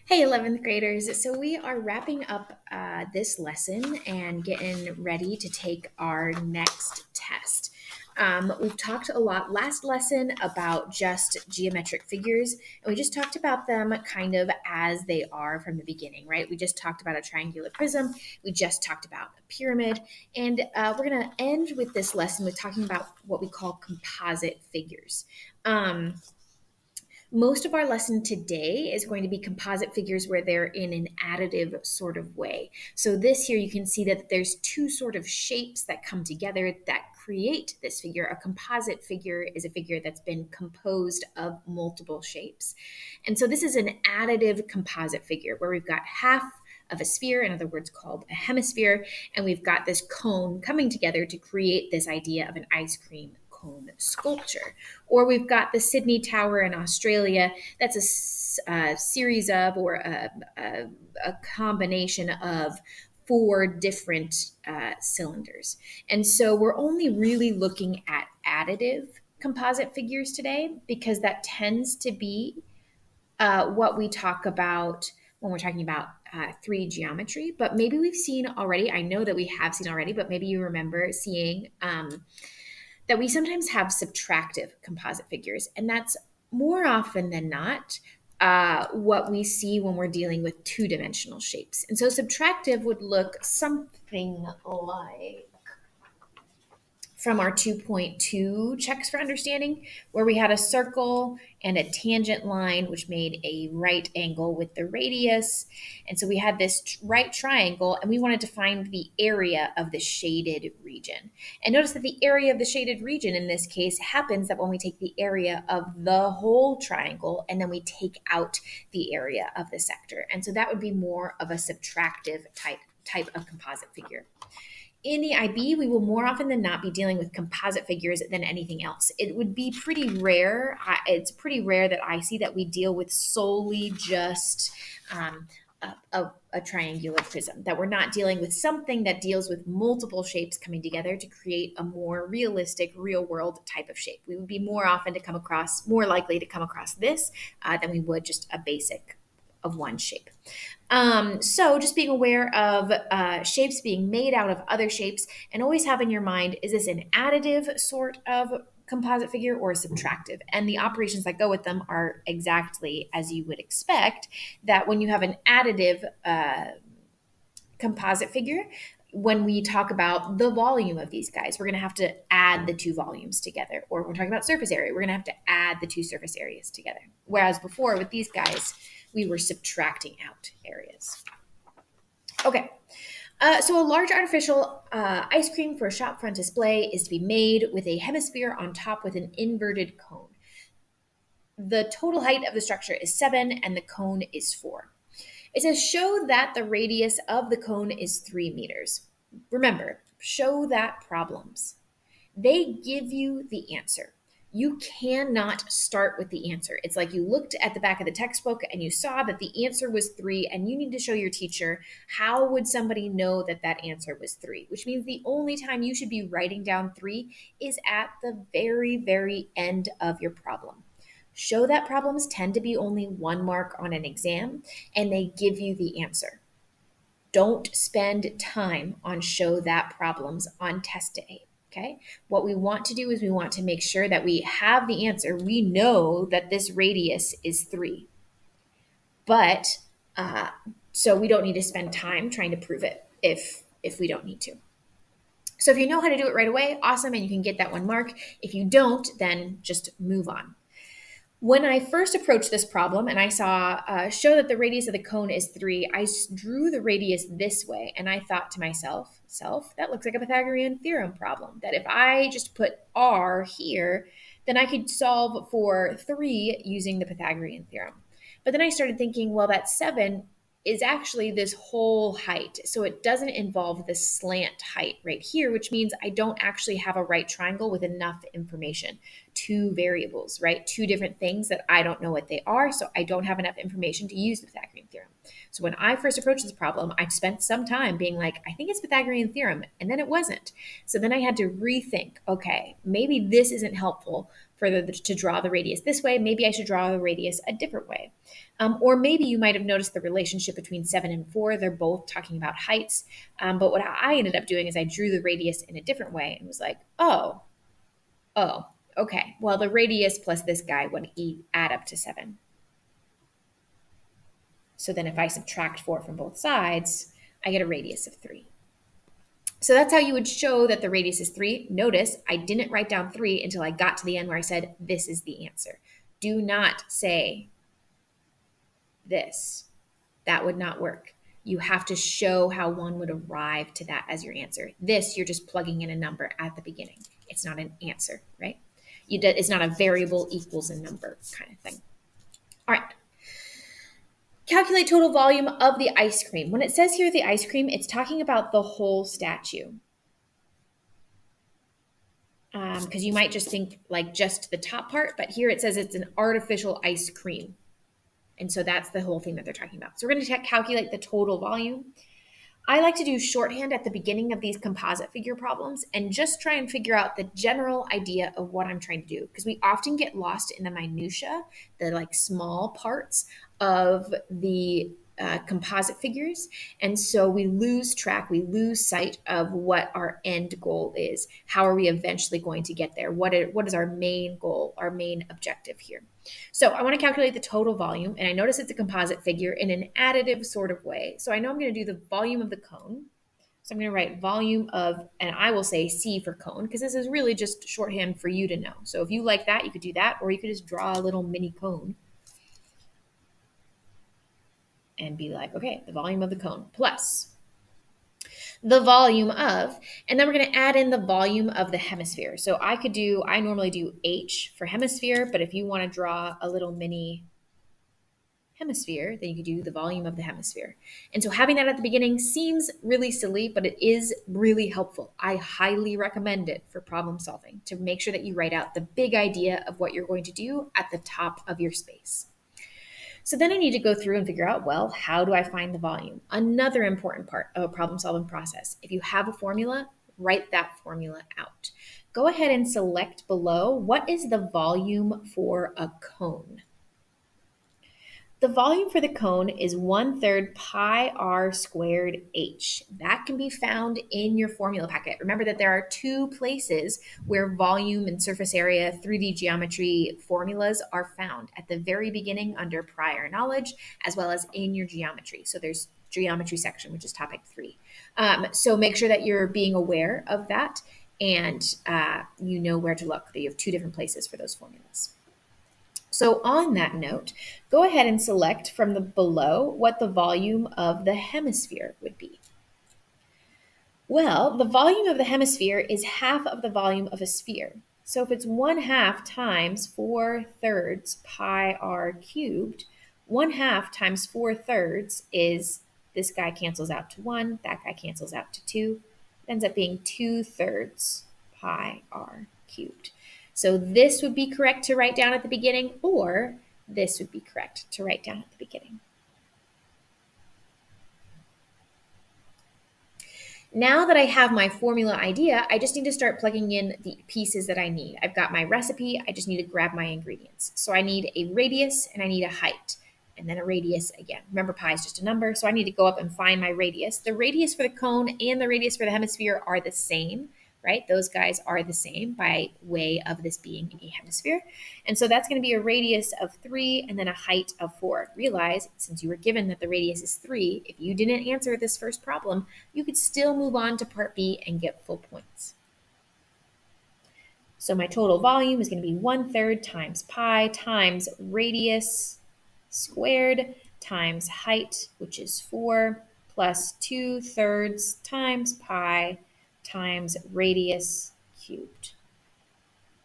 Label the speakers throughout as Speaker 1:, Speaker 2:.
Speaker 1: Hey, 11th graders. So we are wrapping up this lesson and getting ready to take our next test. We've talked a lot last lesson about just geometric figures, and we just talked about them kind of as they are from the beginning, right? We just talked about a triangular prism, we just talked about a pyramid, and we're going to end with this lesson with talking about what we call composite figures. Most of our lesson today is going to be composite figures where they're in an additive sort of way. So this here, you can see that there's two sort of shapes that come together that create this figure. A composite figure is a figure that's been composed of multiple shapes. And so this is an additive composite figure where we've got half of a sphere, in other words, called a hemisphere, and we've got this cone coming together to create this idea of an ice cream cone sculpture. Or we've got the Sydney Tower in Australia. That's a series of, or a combination of four different cylinders. And so we're only really looking at additive composite figures today because that tends to be what we talk about when we're talking about 3D geometry. But maybe we've seen already, I know that we have seen already, but maybe you remember seeing that we sometimes have subtractive composite figures. And that's more often than not what we see when we're dealing with two-dimensional shapes. And so subtractive would look something like from our 2.2 checks for understanding, where we had a circle and a tangent line, which made a right angle with the radius. And so we had this right triangle, and we wanted to find the area of the shaded region. And notice that the area of the shaded region in this case happens that when we take the area of the whole triangle and then we take out the area of the sector. And so that would be more of a subtractive type of composite figure. In the IB, we will more often than not be dealing with composite figures than anything else. It would be pretty rare. It's pretty rare that I see that we deal with solely just a triangular prism, that we're not dealing with something that deals with multiple shapes coming together to create a more realistic, real world type of shape. We would be more likely to come across this than we would just a basic of one shape. So just being aware of shapes being made out of other shapes, and always have in your mind, is this an additive sort of composite figure or subtractive? And the operations that go with them are exactly as you would expect, that when you have an additive composite figure, when we talk about the volume of these guys, we're going to have to add the two volumes together. Or when we're talking about surface area, we're going to have to add the two surface areas together. Whereas before with these guys, we were subtracting out areas. Okay, so a large artificial ice cream for a shop front display is to be made with a hemisphere on top with an inverted cone. The total height of the structure is 7 and the cone is 4. It says show that the radius of the cone is 3 meters. Remember, show that problems. They give you the answer. You cannot start with the answer. It's like you looked at the back of the textbook and you saw that the answer was 3, and you need to show your teacher how would somebody know that that answer was 3, which means the only time you should be writing down 3 is at the very, very end of your problem. Show that problems tend to be only 1 mark on an exam, and they give you the answer. Don't spend time on show that problems on test day. Okay. What we want to do is we want to make sure that we have the answer. We know that this radius is 3, but so we don't need to spend time trying to prove it if we don't need to. So if you know how to do it right away, awesome, and you can get that 1 mark. If you don't, then just move on. When I first approached this problem and I saw show that the radius of the cone is 3, I drew the radius this way, and I thought to myself, that looks like a Pythagorean theorem problem, that if I just put r here, then I could solve for 3 using the Pythagorean theorem. But then I started thinking, well, that 7 is actually this whole height. So it doesn't involve the slant height right here, which means I don't actually have a right triangle with enough information. 2 variables, right? 2 different things that I don't know what they are, so I don't have enough information to use the Pythagorean theorem. So when I first approached this problem, I spent some time being like, I think it's Pythagorean theorem, and then it wasn't. So then I had to rethink, okay, maybe this isn't helpful to draw the radius this way. Maybe I should draw the radius a different way. Or maybe you might have noticed the relationship between 7 and 4. They're both talking about heights. But what I ended up doing is I drew the radius in a different way and was like, oh, okay. Well, the radius plus this guy would add up to 7. So then if I subtract 4 from both sides, I get a radius of 3. So that's how you would show that the radius is 3. Notice I didn't write down 3 until I got to the end where I said, this is the answer. Do not say this. That would not work. You have to show how one would arrive to that as your answer. This, you're just plugging in a number at the beginning. It's not an answer, right? It's not a variable equals a number kind of thing. All right. Calculate total volume of the ice cream. When it says here the ice cream, it's talking about the whole statue. Because you might just think like just the top part, but here it says it's an artificial ice cream. And so that's the whole thing that they're talking about. So we're going to calculate the total volume. I like to do shorthand at the beginning of these composite figure problems and just try and figure out the general idea of what I'm trying to do, because we often get lost in the minutia, the like small parts of the composite figures. And so we lose track, we lose sight of what our end goal is. How are we eventually going to get there? What is our main goal, our main objective here? So I want to calculate the total volume, and I notice it's a composite figure in an additive sort of way. So I know I'm going to do the volume of the cone. So I'm going to write volume of, and I will say C for cone, because this is really just shorthand for you to know. So if you like that, you could do that, or you could just draw a little mini cone and be like, okay, the volume of the cone plus the volume of, and then we're going to add in the volume of the hemisphere. So I normally do H for hemisphere, but if you want to draw a little mini hemisphere, then you could do the volume of the hemisphere. And so having that at the beginning seems really silly, but it is really helpful. I highly recommend it for problem solving, to make sure that you write out the big idea of what you're going to do at the top of your space. So then I need to go through and figure out, well, how do I find the volume? Another important part of a problem solving process. If you have a formula, write that formula out. Go ahead and select below, what is the volume for a cone? The volume for the cone is 1/3 pi r squared h. That can be found in your formula packet. Remember that there are 2 places where volume and surface area 3D geometry formulas are found: at the very beginning under prior knowledge, as well as in your geometry. So there's geometry section, which is topic 3. So make sure that you're being aware of that, and you know where to look. That you have 2 different places for those formulas. So on that note, go ahead and select from the below what the volume of the hemisphere would be. Well, the volume of the hemisphere is half of the volume of a sphere. So if it's 1/2 times 4/3 pi r cubed, 1/2 times 4/3 is, this guy cancels out to 1, that guy cancels out to 2. It ends up being 2/3 pi r cubed. So this would be correct to write down at the beginning, or this would be correct to write down at the beginning. Now that I have my formula idea, I just need to start plugging in the pieces that I need. I've got my recipe, I just need to grab my ingredients. So I need a radius and I need a height, and then a radius again. Remember, pi is just a number, so I need to go up and find my radius. The radius for the cone and the radius for the hemisphere are the same, right? Those guys are the same by way of this being a hemisphere. And so that's going to be a radius of 3 and then a height of 4. Realize, since you were given that the radius is 3, if you didn't answer this first problem, you could still move on to part B and get full points. So my total volume is going to be 1/3 times pi times radius squared times height, which is 4, plus 2/3 times pi times radius cubed.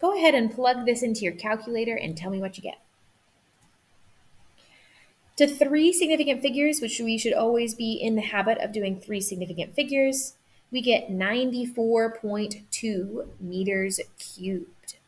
Speaker 1: Go ahead and plug this into your calculator and tell me what you get. To 3 significant figures, which we should always be in the habit of doing 3 significant figures, we get 94.2 meters cubed.